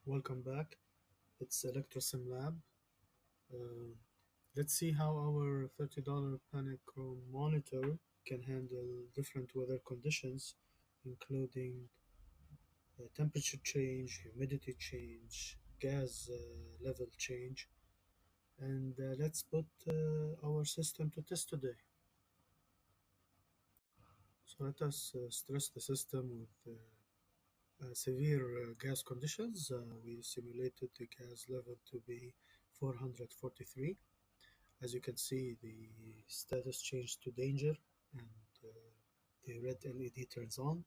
Welcome back. It's ElectroSimLab. Uh, let's see how our $30 Panic-Chrome monitor can handle different weather conditions, including temperature change, humidity change, gas level change. And let's put our system to test today. So let us stress the system with severe gas conditions. We simulated the gas level to be 443. As you can see, the status changed to danger and the red LED turns on.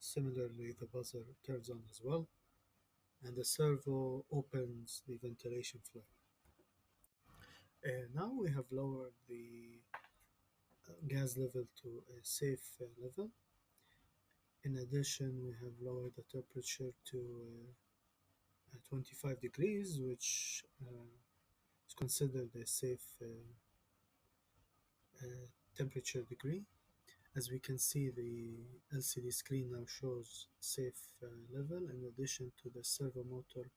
Similarly, the buzzer turns on as well, and the servo opens the ventilation flap. Now we have lowered the gas level to a safe level. In addition, we have lowered the temperature to 25 degrees, which is considered a safe temperature degree. As we can see, the LCD screen now shows safe level. In addition to the servo motor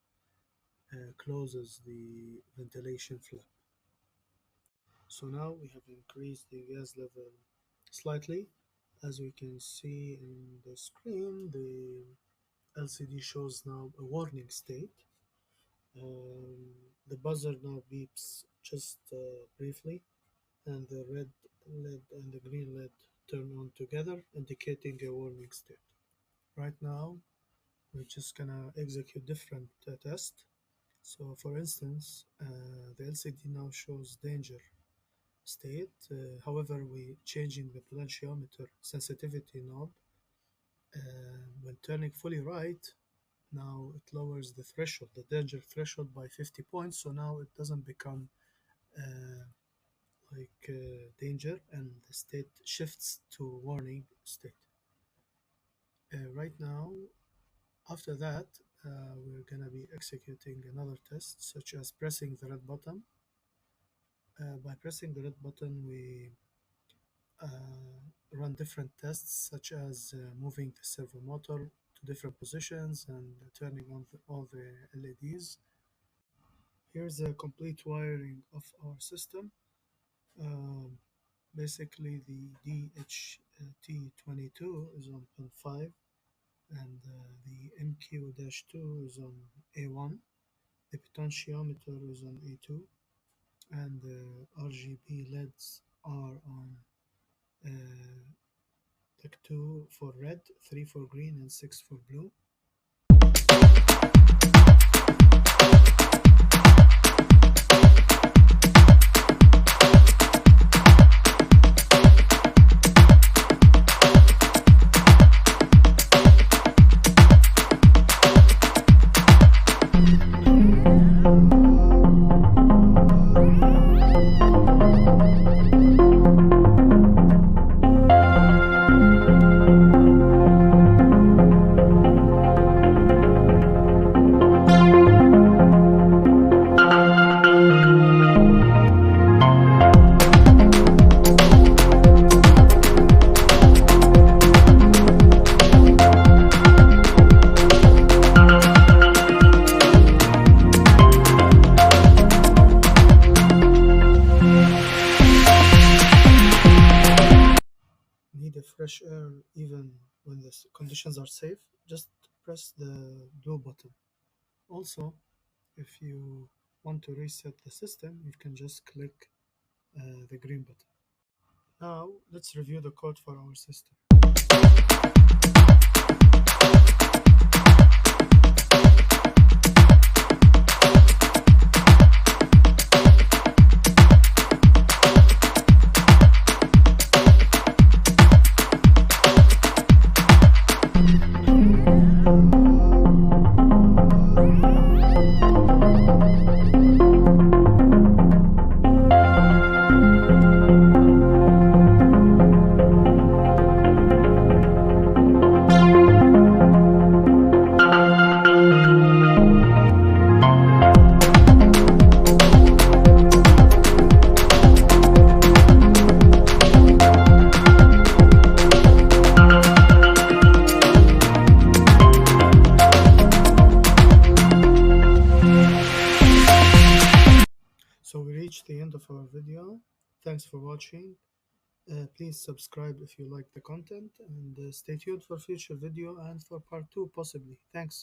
closes the ventilation flap. So now we have increased the gas level slightly. As we can see in the screen, the LCD shows now a warning state. The buzzer now beeps just briefly, and the red LED and the green LED turn on together, indicating a warning state. Right now, we're just gonna execute different tests. So for instance, the LCD now shows danger state. However, we're changing the potentiometer sensitivity knob. When turning fully right, now it lowers the threshold, the danger threshold, by 50 points. So now it doesn't become danger, and the state shifts to warning state. Right now, after that, we're gonna be executing another test, such as pressing the red button. By pressing the red button, we run different tests, such as moving the servo motor to different positions and turning on all the LEDs. Here's a complete wiring of our system. Basically, the DHT22 is on pin 5, and the MQ-2 is on A1. The potentiometer is on A2, and the RGB LEDs are on deck 2 for red, 3 for green, and 6 for blue. Need a fresh air even when the conditions are safe, just press the blue button. Also, if you want to reset the system, you can just click the green button. Now, let's review the code for our system. So we reached the end of our video. Thanks for watching. Please subscribe if you like the content, and stay tuned for future video and for part 2 possibly. Thanks.